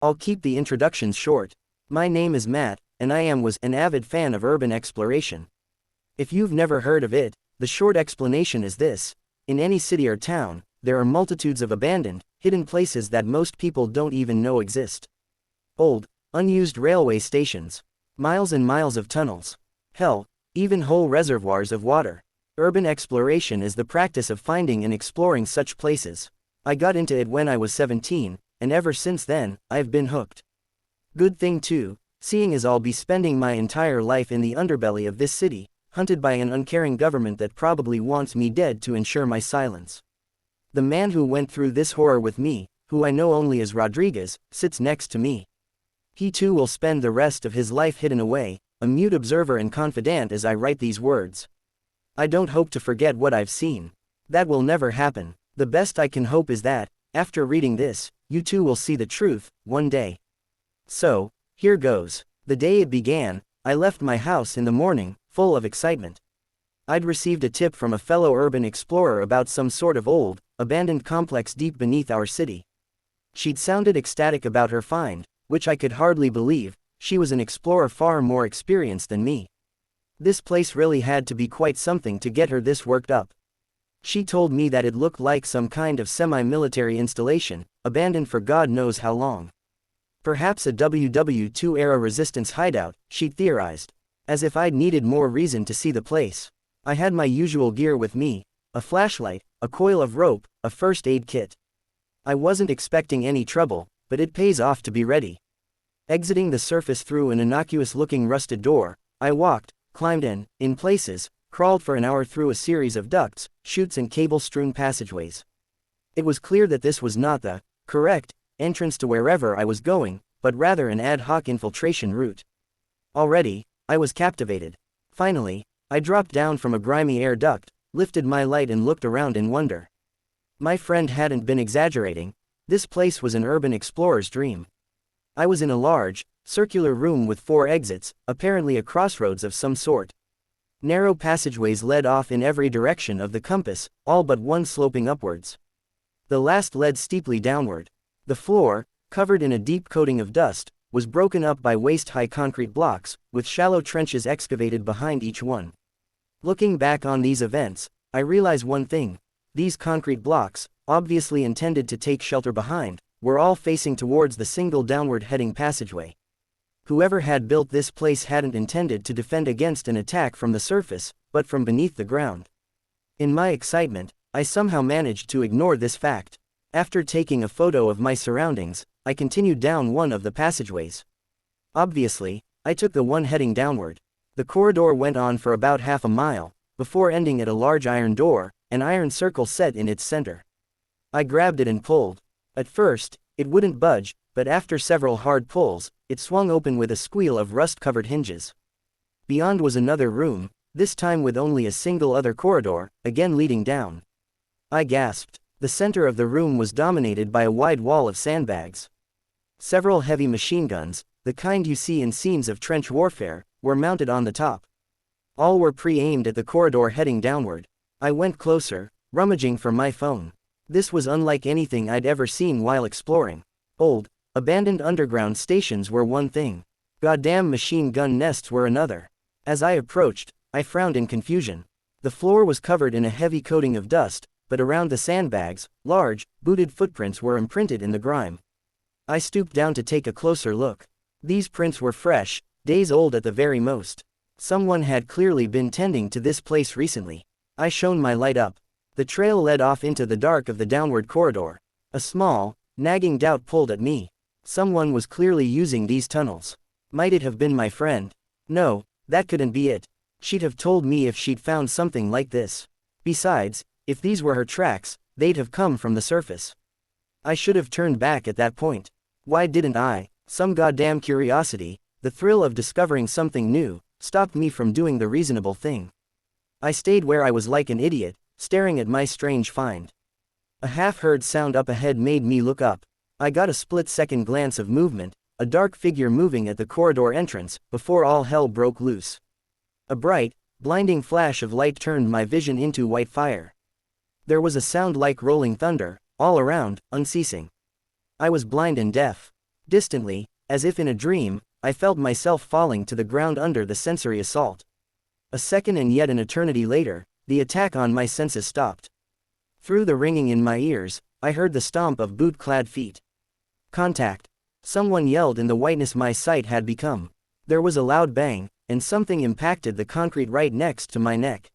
I'll keep the introductions short. My name is Matt, and I was an avid fan of urban exploration. If you've never heard of it, the short explanation is this: in any city or town, there are multitudes of abandoned, hidden places that most people don't even know exist. Old, unused railway stations. Miles and miles of tunnels. Hell, even whole reservoirs of water. Urban exploration is the practice of finding and exploring such places. I got into it when I was 17, and ever since then, I've been hooked. Good thing too, seeing as I'll be spending my entire life in the underbelly of this city, hunted by an uncaring government that probably wants me dead to ensure my silence. The man who went through this horror with me, who I know only as Rodriguez, sits next to me. He too will spend the rest of his life hidden away, a mute observer and confidant as I write these words. I don't hope to forget what I've seen. That will never happen. The best I can hope is that, after reading this, you too will see the truth, one day. So, here goes. The day it began, I left my house in the morning, full of excitement. I'd received a tip from a fellow urban explorer about some sort of old, abandoned complex deep beneath our city. She'd sounded ecstatic about her find, which I could hardly believe. She was an explorer far more experienced than me. This place really had to be quite something to get her this worked up. She told me that it looked like some kind of semi-military installation, abandoned for God knows how long. Perhaps a WW2-era resistance hideout, she'd theorized. As if I'd needed more reason to see the place. I had my usual gear with me: a flashlight, a coil of rope, a first aid kit. I wasn't expecting any trouble, but it pays off to be ready. Exiting the surface through an innocuous-looking rusted door, I walked, climbed in places, crawled for an hour through a series of ducts, chutes and cable-strewn passageways. It was clear that this was not the correct entrance to wherever I was going, but rather an ad hoc infiltration route. Already, I was captivated. Finally, I dropped down from a grimy air duct, lifted my light and looked around in wonder. My friend hadn't been exaggerating. This place was an urban explorer's dream. I was in a large, circular room with 4 exits, apparently a crossroads of some sort. Narrow passageways led off in every direction of the compass, all but one sloping upwards. The last led steeply downward. The floor, covered in a deep coating of dust, was broken up by waist-high concrete blocks, with shallow trenches excavated behind each one. Looking back on these events, I realize one thing: these concrete blocks, obviously intended to take shelter behind, were all facing towards the single downward-heading passageway. Whoever had built this place hadn't intended to defend against an attack from the surface, but from beneath the ground. In my excitement, I somehow managed to ignore this fact. After taking a photo of my surroundings, I continued down one of the passageways. Obviously, I took the one heading downward. The corridor went on for about half a mile, before ending at a large iron door, an iron circle set in its center. I grabbed it and pulled. At first, it wouldn't budge, but after several hard pulls, it swung open with a squeal of rust-covered hinges. Beyond was another room, this time with only a single other corridor, again leading down. I gasped. The center of the room was dominated by a wide wall of sandbags. Several heavy machine guns, the kind you see in scenes of trench warfare, were mounted on the top. All were pre-aimed at the corridor heading downward. I went closer, rummaging for my phone. This was unlike anything I'd ever seen while exploring. Old, abandoned underground stations were one thing. Goddamn machine gun nests were another. As I approached, I frowned in confusion. The floor was covered in a heavy coating of dust, but around the sandbags, large, booted footprints were imprinted in the grime. I stooped down to take a closer look. These prints were fresh, days old at the very most. Someone had clearly been tending to this place recently. I shone my light up. The trail led off into the dark of the downward corridor. A small, nagging doubt pulled at me. Someone was clearly using these tunnels. Might it have been my friend? No, that couldn't be it. She'd have told me if she'd found something like this. Besides, if these were her tracks, they'd have come from the surface. I should have turned back at that point. Why didn't I? Some goddamn curiosity, the thrill of discovering something new, stopped me from doing the reasonable thing. I stayed where I was like an idiot, staring at my strange find. A half-heard sound up ahead made me look up. I got a split-second glance of movement, a dark figure moving at the corridor entrance, before all hell broke loose. A bright, blinding flash of light turned my vision into white fire. There was a sound like rolling thunder, all around, unceasing. I was blind and deaf. Distantly, as if in a dream, I felt myself falling to the ground under the sensory assault. A second and yet an eternity later, the attack on my senses stopped. Through the ringing in my ears, I heard the stomp of boot-clad feet. Contact. Someone yelled in the whiteness my sight had become. There was a loud bang, and something impacted the concrete right next to my neck.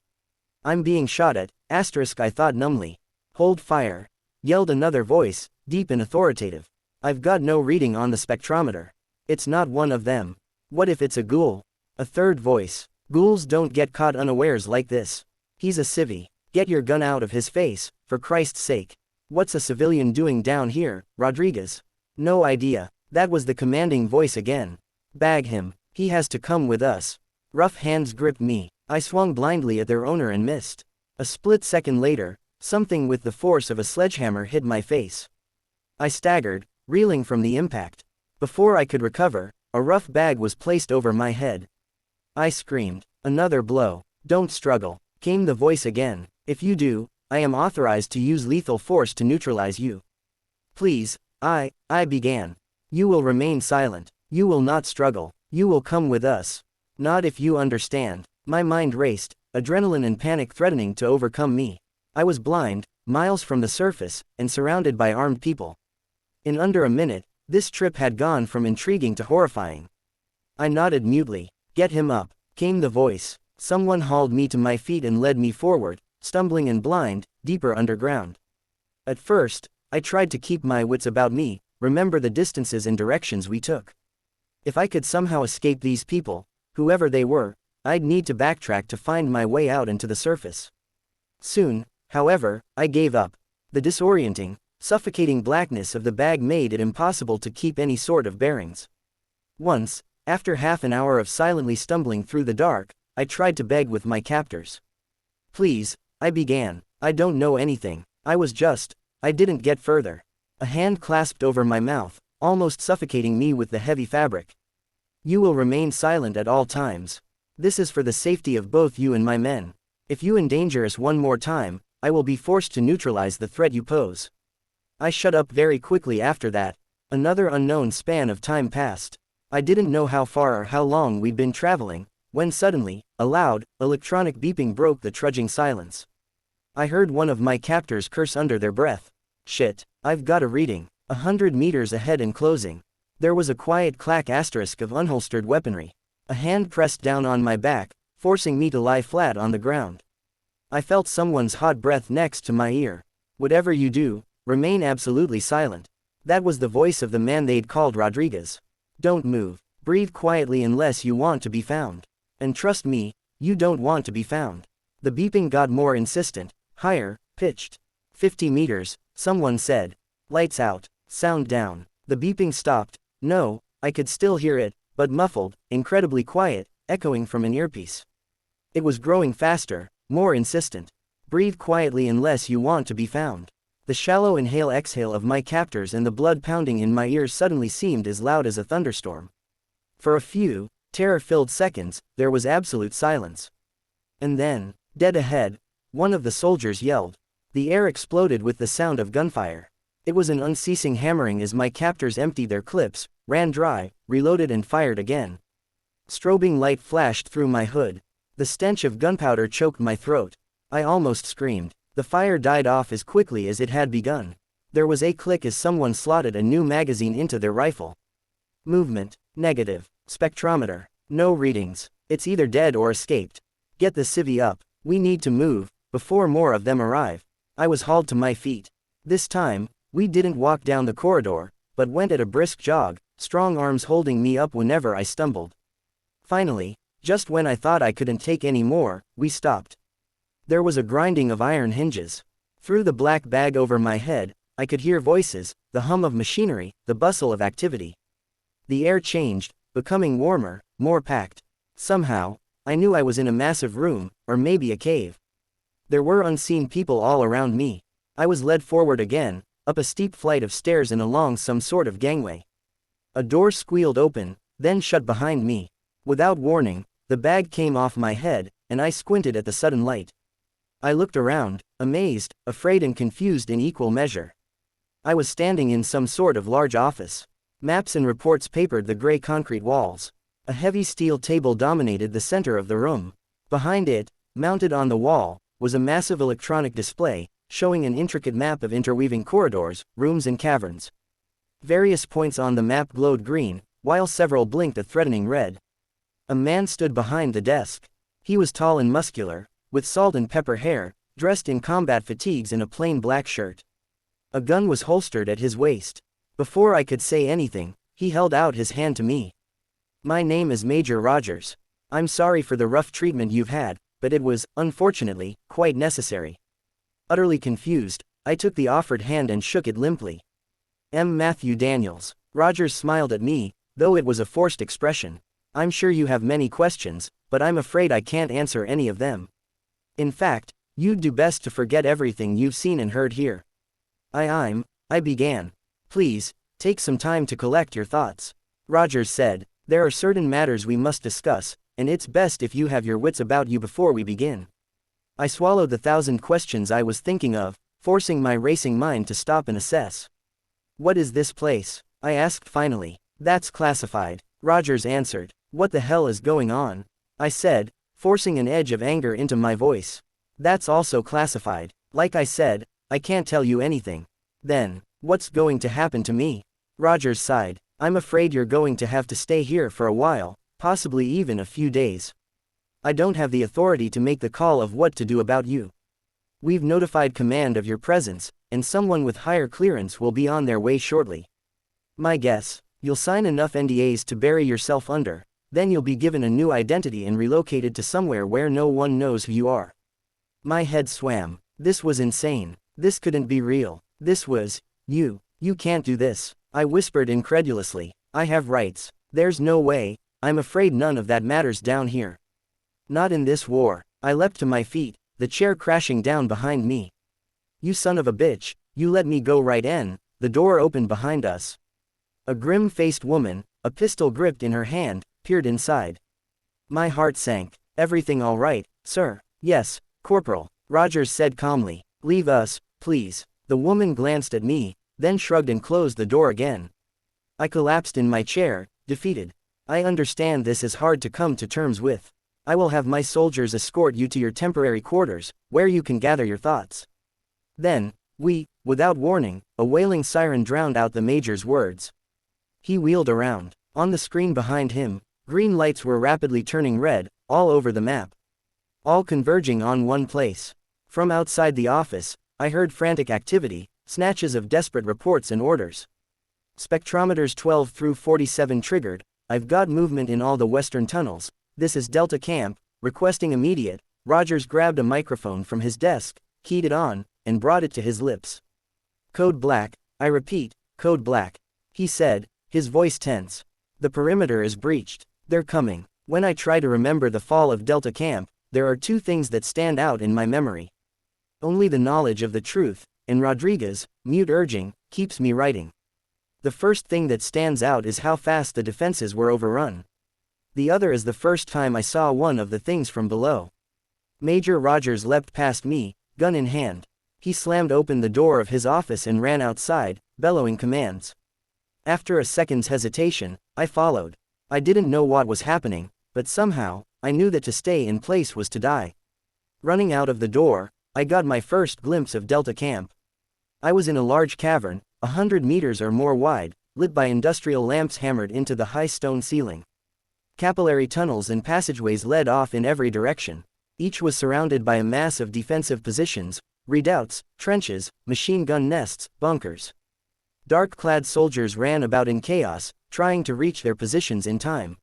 I'm being shot at, asterisk, I thought numbly. Hold fire, yelled another voice, deep and authoritative. I've got no reading on the spectrometer. It's not one of them. What if it's a ghoul? A third voice. Ghouls don't get caught unawares like this. He's a civvy. Get your gun out of his face, for Christ's sake. What's a civilian doing down here, Rodriguez? No idea. That was the commanding voice again. Bag him. He has to come with us. Rough hands gripped me. I swung blindly at their owner and missed. A split second later, something with the force of a sledgehammer hit my face. I staggered, reeling from the impact. Before I could recover, a rough bag was placed over my head. I screamed. Another blow. Don't struggle, came the voice again. If you do, I am authorized to use lethal force to neutralize you. Please, I began. You will remain silent. You will not struggle. You will come with us. Not if you understand. My mind raced, adrenaline and panic threatening to overcome me. I was blind, miles from the surface, and surrounded by armed people. In under a minute, this trip had gone from intriguing to horrifying. I nodded mutely. Get him up, came the voice. Someone hauled me to my feet and led me forward, stumbling and blind, deeper underground. At first, I tried to keep my wits about me, remember the distances and directions we took. If I could somehow escape these people, whoever they were, I'd need to backtrack to find my way out into the surface. Soon, however, I gave up. The disorienting, suffocating blackness of the bag made it impossible to keep any sort of bearings. Once, after half an hour of silently stumbling through the dark, I tried to beg with my captors. Please, I began. I don't know anything. I didn't get further. A hand clasped over my mouth, almost suffocating me with the heavy fabric. You will remain silent at all times. This is for the safety of both you and my men. If you endanger us one more time, I will be forced to neutralize the threat you pose. I shut up very quickly after that. Another unknown span of time passed. I didn't know how far or how long we'd been traveling, when suddenly, a loud, electronic beeping broke the trudging silence. I heard one of my captors curse under their breath. Shit, I've got a reading. 100 meters ahead and closing. There was a quiet clack asterisk of unholstered weaponry. A hand pressed down on my back, forcing me to lie flat on the ground. I felt someone's hot breath next to my ear. Whatever you do, remain absolutely silent. That was the voice of the man they'd called Rodriguez. Don't move. Breathe quietly unless you want to be found. And trust me, you don't want to be found. The beeping got more insistent, higher, pitched. 50 meters, someone said. Lights out, sound down. The beeping stopped. No, I could still hear it, but muffled, incredibly quiet, echoing from an earpiece. It was growing faster, more insistent. Breathe quietly unless you want to be found. The shallow inhale-exhale of my captors and the blood pounding in my ears suddenly seemed as loud as a thunderstorm. For a few, terror-filled seconds, there was absolute silence. And then, dead ahead, one of the soldiers yelled. The air exploded with the sound of gunfire. It was an unceasing hammering as my captors emptied their clips, ran dry, reloaded and fired again. Strobing light flashed through my hood. The stench of gunpowder choked my throat. I almost screamed. The fire died off as quickly as it had begun. There was a click as someone slotted a new magazine into their rifle. Movement, negative. Spectrometer, no readings. It's either dead or escaped. Get the civvy up. We need to move, before more of them arrive. I was hauled to my feet. This time, we didn't walk down the corridor, but went at a brisk jog, strong arms holding me up whenever I stumbled. Finally, just when I thought I couldn't take any more, we stopped. There was a grinding of iron hinges. Through the black bag over my head, I could hear voices, the hum of machinery, the bustle of activity. The air changed, becoming warmer, more packed. Somehow, I knew I was in a massive room, or maybe a cave. There were unseen people all around me. I was led forward again, up a steep flight of stairs and along some sort of gangway. A door squealed open, then shut behind me. Without warning, the bag came off my head, and I squinted at the sudden light. I looked around, amazed, afraid and confused in equal measure. I was standing in some sort of large office. Maps and reports papered the gray concrete walls. A heavy steel table dominated the center of the room. Behind it, mounted on the wall, was a massive electronic display, showing an intricate map of interweaving corridors, rooms and caverns. Various points on the map glowed green, while several blinked a threatening red. A man stood behind the desk. He was tall and muscular, with salt and pepper hair, dressed in combat fatigues and a plain black shirt. A gun was holstered at his waist. Before I could say anything, he held out his hand to me. "My name is Major Rogers. I'm sorry for the rough treatment you've had, but it was, unfortunately, quite necessary." Utterly confused, I took the offered hand and shook it limply. "M. Matthew Daniels." Rogers smiled at me, though it was a forced expression. "I'm sure you have many questions, but I'm afraid I can't answer any of them. In fact, you'd do best to forget everything you've seen and heard here." I began. "Please, take some time to collect your thoughts," Rogers said. "There are certain matters we must discuss, and it's best if you have your wits about you before we begin." I swallowed the 1,000 questions I was thinking of, forcing my racing mind to stop and assess. "What is this place?" I asked finally. "That's classified," Rogers answered. "What the hell is going on?" I said, forcing an edge of anger into my voice. "That's also classified. Like I said, I can't tell you anything." "Then, what's going to happen to me?" Rogers sighed. "I'm afraid you're going to have to stay here for a while, possibly even a few days. I don't have the authority to make the call of what to do about you. We've notified command of your presence, and someone with higher clearance will be on their way shortly. My guess, you'll sign enough NDAs to bury yourself under, then you'll be given a new identity and relocated to somewhere where no one knows who you are." My head swam. This was insane. This couldn't be real. This was, you can't do this. I whispered incredulously. "I have rights. There's no way. I'm afraid none of that matters down here. Not in this war." I leapt to my feet, the chair crashing down behind me. "You son of a bitch, you let me go right in." The door opened behind us. A grim-faced woman, a pistol gripped in her hand, peered inside. My heart sank. "Everything all right, sir?" "Yes, Corporal," Rogers said calmly. "Leave us, please." The woman glanced at me, then shrugged and closed the door again. I collapsed in my chair, defeated. "I understand this is hard to come to terms with. I will have my soldiers escort you to your temporary quarters, where you can gather your thoughts." Then, without warning, a wailing siren drowned out the major's words. He wheeled around. On the screen behind him, green lights were rapidly turning red, all over the map. All converging on one place. From outside the office, I heard frantic activity, snatches of desperate reports and orders. "Spectrometers 12 through 47 triggered. I've got movement in all the western tunnels. This is Delta Camp, requesting immediate." Rogers grabbed a microphone from his desk, keyed it on, and brought it to his lips. "Code Black, I repeat, Code Black," he said, his voice tense. "The perimeter is breached. They're coming." When I try to remember the fall of Delta Camp, there are two things that stand out in my memory. Only the knowledge of the truth, and Rodriguez, mute urging, keeps me writing. The first thing that stands out is how fast the defenses were overrun. The other is the first time I saw one of the things from below. Major Rogers leapt past me, gun in hand. He slammed open the door of his office and ran outside, bellowing commands. After a second's hesitation, I followed. I didn't know what was happening, but somehow, I knew that to stay in place was to die. Running out of the door, I got my first glimpse of Delta Camp. I was in a large cavern, 100 meters or more wide, lit by industrial lamps hammered into the high stone ceiling. Capillary tunnels and passageways led off in every direction. Each was surrounded by a mass of defensive positions, redoubts, trenches, machine gun nests, bunkers. Dark-clad soldiers ran about in chaos, trying to reach their positions in time.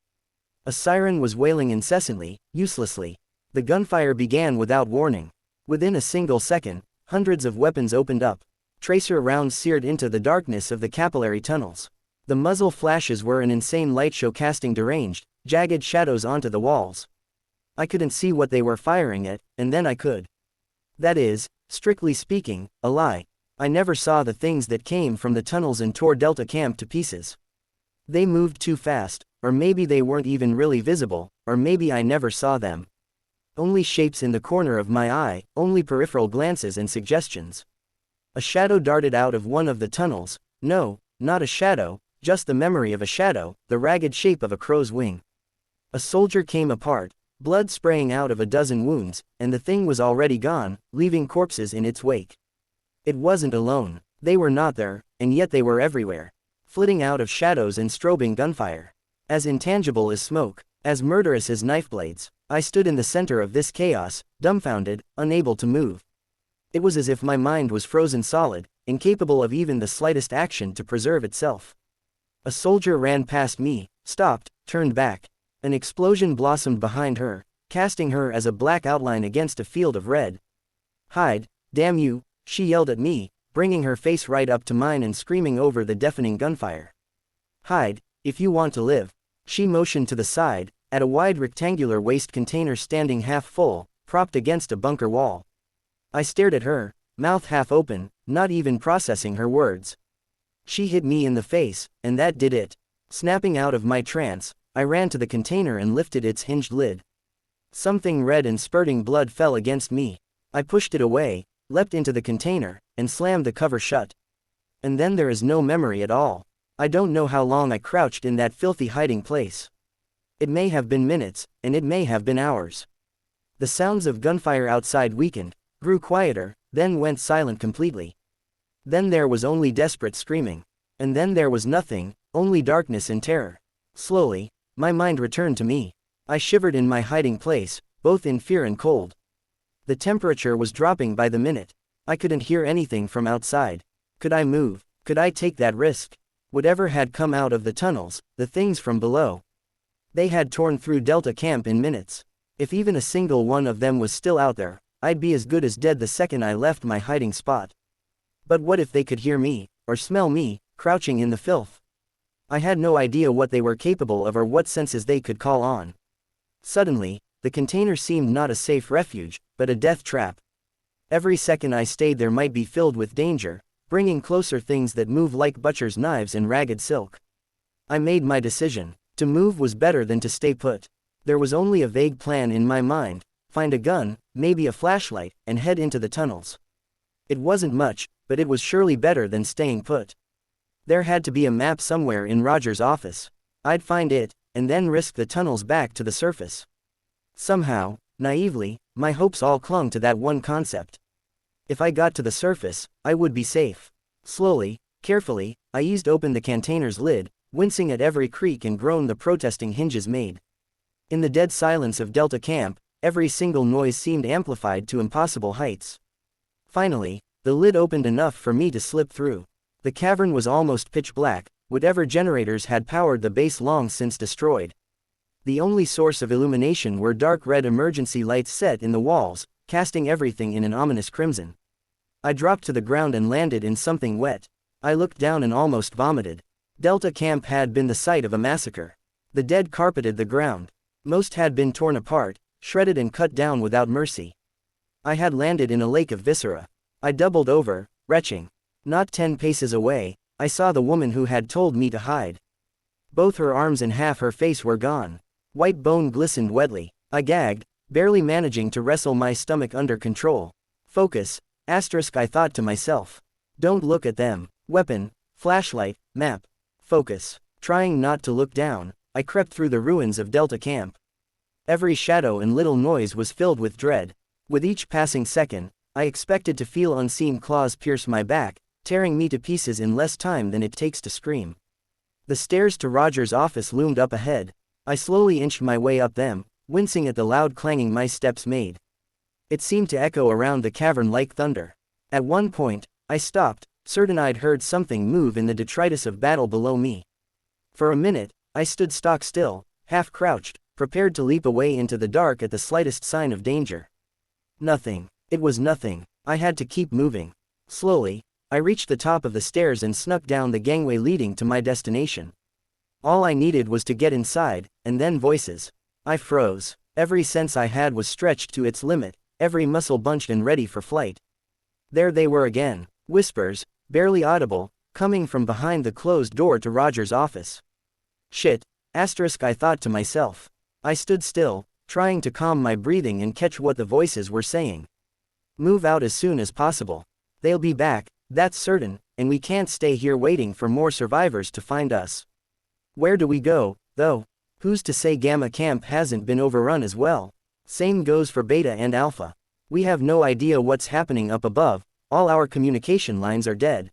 A siren was wailing incessantly, uselessly. The gunfire began without warning. Within a single second, hundreds of weapons opened up. Tracer rounds seared into the darkness of the capillary tunnels. The muzzle flashes were an insane light show, casting deranged, jagged shadows onto the walls. I couldn't see what they were firing at, and then I could. That is, strictly speaking, a lie. I never saw the things that came from the tunnels and tore Delta Camp to pieces. They moved too fast, or maybe they weren't even really visible, or maybe I never saw them. Only shapes in the corner of my eye, only peripheral glances and suggestions. A shadow darted out of one of the tunnels. No, not a shadow, just the memory of a shadow, the ragged shape of a crow's wing. A soldier came apart, blood spraying out of a dozen wounds, and the thing was already gone, leaving corpses in its wake. It wasn't alone. They were not there, and yet they were everywhere. Flitting out of shadows and strobing gunfire. As intangible as smoke, as murderous as knife blades, I stood in the center of this chaos, dumbfounded, unable to move. It was as if my mind was frozen solid, incapable of even the slightest action to preserve itself. A soldier ran past me, stopped, turned back. An explosion blossomed behind her, casting her as a black outline against a field of red. "Hide, damn you," she yelled at me, bringing her face right up to mine and screaming over the deafening gunfire. "Hide, if you want to live." She motioned to the side, at a wide rectangular waste container standing half full, propped against a bunker wall. I stared at her, mouth half open, not even processing her words. She hit me in the face, and that did it. Snapping out of my trance, I ran to the container and lifted its hinged lid. Something red and spurting blood fell against me. I pushed it away, leapt into the container, and slammed the cover shut. And then there is no memory at all. I don't know how long I crouched in that filthy hiding place. It may have been minutes, and it may have been hours. The sounds of gunfire outside weakened, grew quieter, then went silent completely. Then there was only desperate screaming. And then there was nothing, only darkness and terror. Slowly, my mind returned to me. I shivered in my hiding place, both in fear and cold. The temperature was dropping by the minute. I couldn't hear anything from outside. Could I move? Could I take that risk? Whatever had come out of the tunnels, the things from below. They had torn through Delta Camp in minutes. If even a single one of them was still out there, I'd be as good as dead the second I left my hiding spot. But what if they could hear me, or smell me, crouching in the filth? I had no idea what they were capable of or what senses they could call on. Suddenly, the container seemed not a safe refuge, but a death trap. Every second I stayed there might be filled with danger, bringing closer things that move like butcher's knives and ragged silk. I made my decision. To move was better than to stay put. There was only a vague plan in my mind: find a gun, maybe a flashlight, and head into the tunnels. It wasn't much, but it was surely better than staying put. There had to be a map somewhere in Roger's office. I'd find it, and then risk the tunnels back to the surface. Somehow, naively, my hopes all clung to that one concept. If I got to the surface, I would be safe. Slowly, carefully, I eased open the container's lid, wincing at every creak and groan the protesting hinges made. In the dead silence of Delta Camp, every single noise seemed amplified to impossible heights. Finally, the lid opened enough for me to slip through. The cavern was almost pitch black, whatever generators had powered the base long since destroyed. The only source of illumination were dark red emergency lights set in the walls, casting everything in an ominous crimson. I dropped to the ground and landed in something wet. I looked down and almost vomited. Delta Camp had been the site of a massacre. The dead carpeted the ground. Most had been torn apart, shredded and cut down without mercy. I had landed in a lake of viscera. I doubled over, retching. Not 10 paces away, I saw the woman who had told me to hide. Both her arms and half her face were gone. White bone glistened wetly. I gagged, barely managing to wrestle my stomach under control. Focus, asterisk, I thought to myself. Don't look at them. Weapon, flashlight, map. Focus. Trying not to look down, I crept through the ruins of Delta Camp. Every shadow and little noise was filled with dread. With each passing second, I expected to feel unseen claws pierce my back, tearing me to pieces in less time than it takes to scream. The stairs to Roger's office loomed up ahead. I slowly inched my way up them, wincing at the loud clanging my steps made. It seemed to echo around the cavern like thunder. At one point, I stopped, certain I'd heard something move in the detritus of battle below me. For a minute, I stood stock still, half crouched, prepared to leap away into the dark at the slightest sign of danger. Nothing. It was nothing. I had to keep moving. Slowly, I reached the top of the stairs and snuck down the gangway leading to my destination. All I needed was to get inside, and then voices. I froze. Every sense I had was stretched to its limit, every muscle bunched and ready for flight. There they were again, whispers, barely audible, coming from behind the closed door to Roger's office. Shit, asterisk, I thought to myself. I stood still, trying to calm my breathing and catch what the voices were saying. Move out as soon as possible. They'll be back, That's certain, and we can't stay here waiting for more survivors to find us. Where do we go, though? Who's to say Gamma Camp hasn't been overrun as well? Same goes for Beta and Alpha. We have no idea what's happening up above, all our communication lines are dead.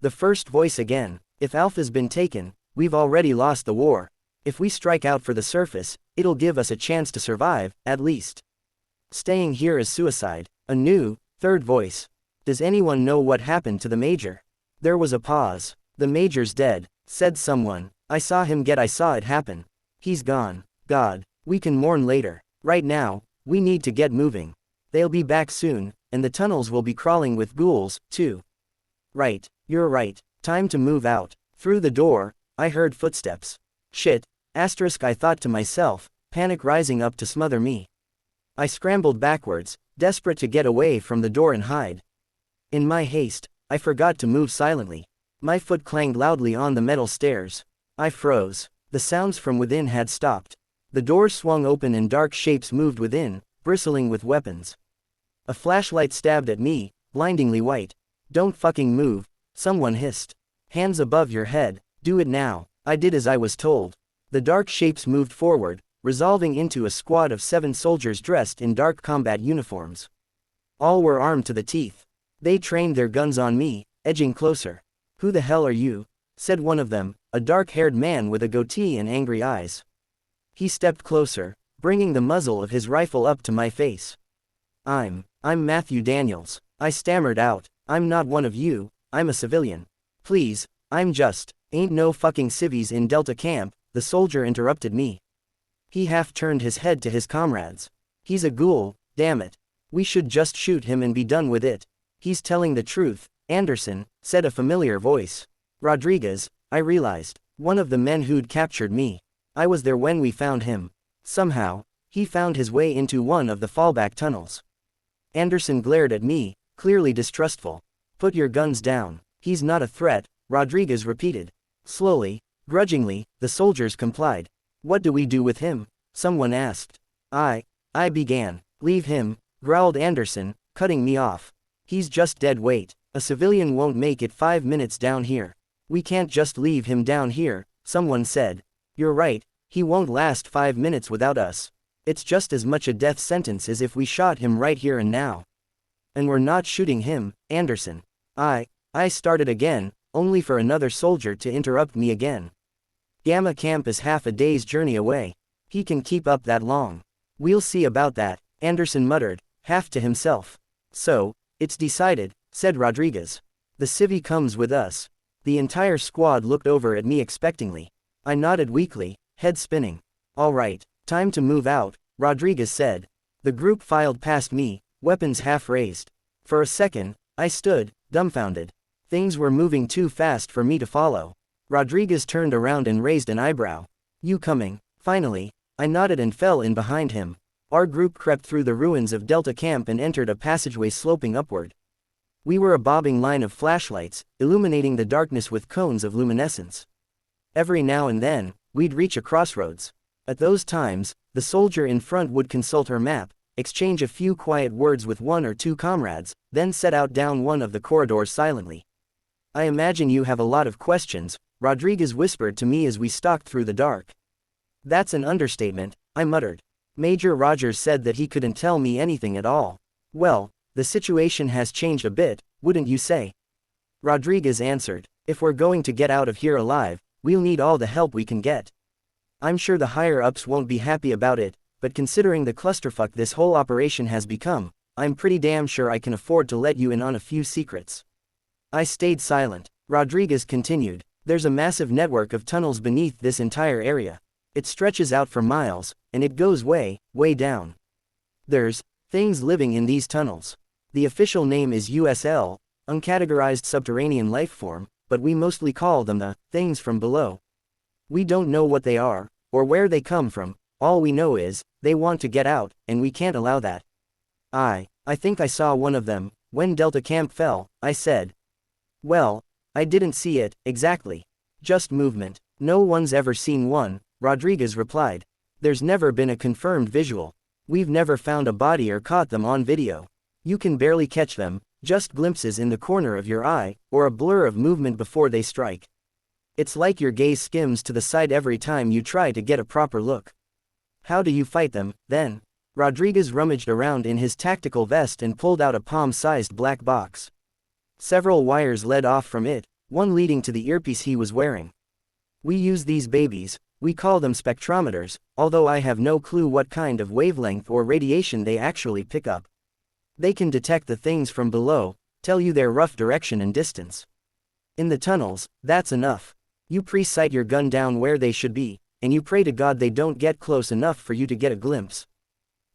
The first voice again. If Alpha's been taken, we've already lost the war. If we strike out for the surface, it'll give us a chance to survive, at least. Staying here is suicide. A new, third voice. Does anyone know what happened to the Major? There was a pause. The Major's dead, said someone. I saw it happen. He's gone. God, we can mourn later. Right now, we need to get moving. They'll be back soon, and the tunnels will be crawling with ghouls, too. Right, you're right. Time to move out. Through the door, I heard footsteps. Shit, I thought to myself, panic rising up to smother me. I scrambled backwards, desperate to get away from the door and hide. In my haste, I forgot to move silently. My foot clanged loudly on the metal stairs. I froze. The sounds from within had stopped. The doors swung open and dark shapes moved within, bristling with weapons. A flashlight stabbed at me, blindingly white. Don't fucking move, someone hissed. Hands above your head, do it now. I did as I was told. The dark shapes moved forward, resolving into a squad of 7 soldiers dressed in dark combat uniforms. All were armed to the teeth. They trained their guns on me, edging closer. Who the hell are you? Said one of them, a dark-haired man with a goatee and angry eyes. He stepped closer, bringing the muzzle of his rifle up to my face. I'm Matthew Daniels. I stammered out, I'm not one of you, I'm a civilian. Please, ain't no fucking civvies in Delta Camp, the soldier interrupted me. He half turned his head to his comrades. He's a ghoul, damn it. We should just shoot him and be done with it. He's telling the truth, Anderson, said a familiar voice. Rodriguez, I realized. One of the men who'd captured me. I was there when we found him. Somehow, he found his way into one of the fallback tunnels. Anderson glared at me, clearly distrustful. Put your guns down. He's not a threat, Rodriguez repeated. Slowly, grudgingly, the soldiers complied. What do we do with him? Someone asked. I began. Leave him, growled Anderson, cutting me off. He's just dead weight. A civilian won't make it 5 minutes down here. We can't just leave him down here, someone said. You're right, he won't last 5 minutes without us. It's just as much a death sentence as if we shot him right here and now. And we're not shooting him, Anderson. I started again, only for another soldier to interrupt me again. Gamma Camp is half a day's journey away. He can keep up that long. We'll see about that, Anderson muttered, half to himself. So, it's decided, said Rodriguez. The civvy comes with us. The entire squad looked over at me expectingly. I nodded weakly, head spinning. All right, time to move out, Rodriguez said. The group filed past me, weapons half raised. For a second, I stood, dumbfounded. Things were moving too fast for me to follow. Rodriguez turned around and raised an eyebrow. You coming? Finally, I nodded and fell in behind him. Our group crept through the ruins of Delta Camp and entered a passageway sloping upward. We were a bobbing line of flashlights, illuminating the darkness with cones of luminescence. Every now and then, we'd reach a crossroads. At those times, the soldier in front would consult her map, exchange a few quiet words with 1 or 2 comrades, then set out down one of the corridors silently. I imagine you have a lot of questions, Rodriguez whispered to me as we stalked through the dark. That's an understatement, I muttered. Major Rogers said that he couldn't tell me anything at all. Well, the situation has changed a bit, wouldn't you say? Rodriguez answered. If we're going to get out of here alive, we'll need all the help we can get. I'm sure the higher-ups won't be happy about it, but considering the clusterfuck this whole operation has become, I'm pretty damn sure I can afford to let you in on a few secrets. I stayed silent. Rodriguez continued. There's a massive network of tunnels beneath this entire area. It stretches out for miles, and it goes way, way down. There's things living in these tunnels. The official name is USL, uncategorized subterranean life form, but we mostly call them the things from below. We don't know what they are, or where they come from. All we know is, they want to get out, and we can't allow that. I think I saw one of them, when Delta Camp fell, I said. Well, I didn't see it, exactly. Just movement. No one's ever seen one, Rodriguez replied. There's never been a confirmed visual. We've never found a body or caught them on video. You can barely catch them, just glimpses in the corner of your eye, or a blur of movement before they strike. It's like your gaze skims to the side every time you try to get a proper look. How do you fight them, then? Rodriguez rummaged around in his tactical vest and pulled out a palm-sized black box. Several wires led off from it, one leading to the earpiece he was wearing. We use these babies, we call them spectrometers, although I have no clue what kind of wavelength or radiation they actually pick up. They can detect the things from below, tell you their rough direction and distance. In the tunnels, that's enough. You pre-sight your gun down where they should be, and you pray to God they don't get close enough for you to get a glimpse.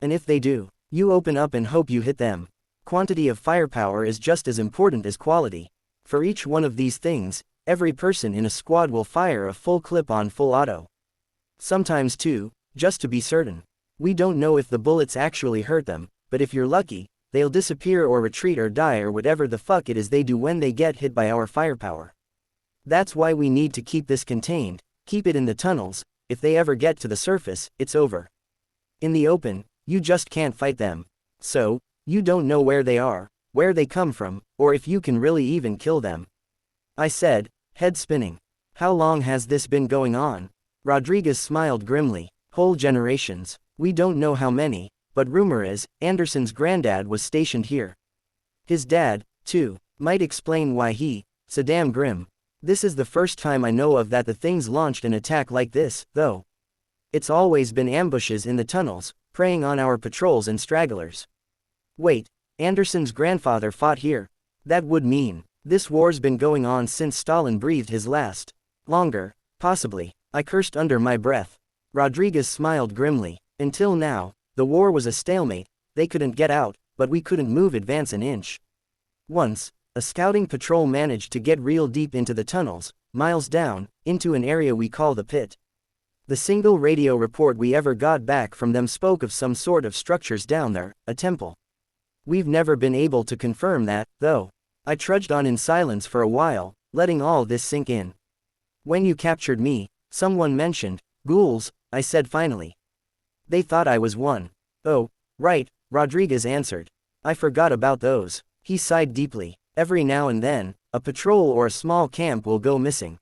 And if they do, you open up and hope you hit them. Quantity of firepower is just as important as quality. For each one of these things, every person in a squad will fire a full clip on full auto. Sometimes two, just to be certain. We don't know if the bullets actually hurt them, but if you're lucky, they'll disappear or retreat or die or whatever the fuck it is they do when they get hit by our firepower. That's why we need to keep this contained, keep it in the tunnels. If they ever get to the surface, it's over. In the open, you just can't fight them. So, you don't know where they are, where they come from, or if you can really even kill them. I said, head spinning. How long has this been going on? Rodriguez smiled grimly. Whole generations. We don't know how many, but rumor is, Anderson's granddad was stationed here. His dad, too, might explain why he, so damn grim. This is the first time I know of that the things launched an attack like this, though. It's always been ambushes in the tunnels, preying on our patrols and stragglers. Wait, Anderson's grandfather fought here. That would mean, this war's been going on since Stalin breathed his last. Longer, possibly. I cursed under my breath. Rodriguez smiled grimly. Until now, the war was a stalemate. They couldn't get out, but we couldn't move advance an inch. Once, a scouting patrol managed to get real deep into the tunnels, miles down, into an area we call the pit. The single radio report we ever got back from them spoke of some sort of structures down there, a temple. We've never been able to confirm that, though. I trudged on in silence for a while, letting all this sink in. When you captured me, someone mentioned ghouls, I said finally. They thought I was one. Oh, right, Rodriguez answered. I forgot about those. He sighed deeply. Every now and then, a patrol or a small camp will go missing.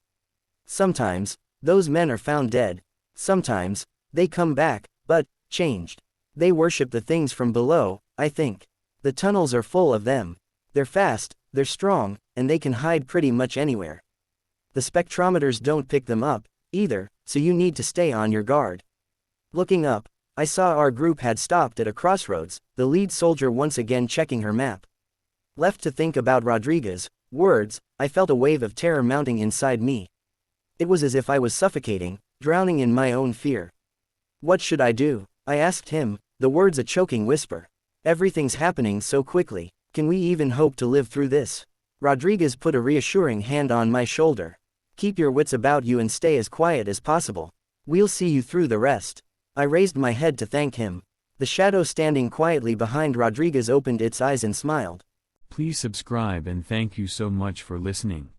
Sometimes, those men are found dead. Sometimes, they come back, but, changed. They worship the things from below, I think. The tunnels are full of them. They're fast, they're strong, and they can hide pretty much anywhere. The spectrometers don't pick them up, either, so you need to stay on your guard. Looking up, I saw our group had stopped at a crossroads, the lead soldier once again checking her map. Left to think about Rodriguez's words, I felt a wave of terror mounting inside me. It was as if I was suffocating, drowning in my own fear. What should I do? I asked him, the words a choking whisper. Everything's happening so quickly, can we even hope to live through this? Rodriguez put a reassuring hand on my shoulder. Keep your wits about you and stay as quiet as possible. We'll see you through the rest. I raised my head to thank him. The shadow standing quietly behind Rodriguez opened its eyes and smiled. Please subscribe and thank you so much for listening.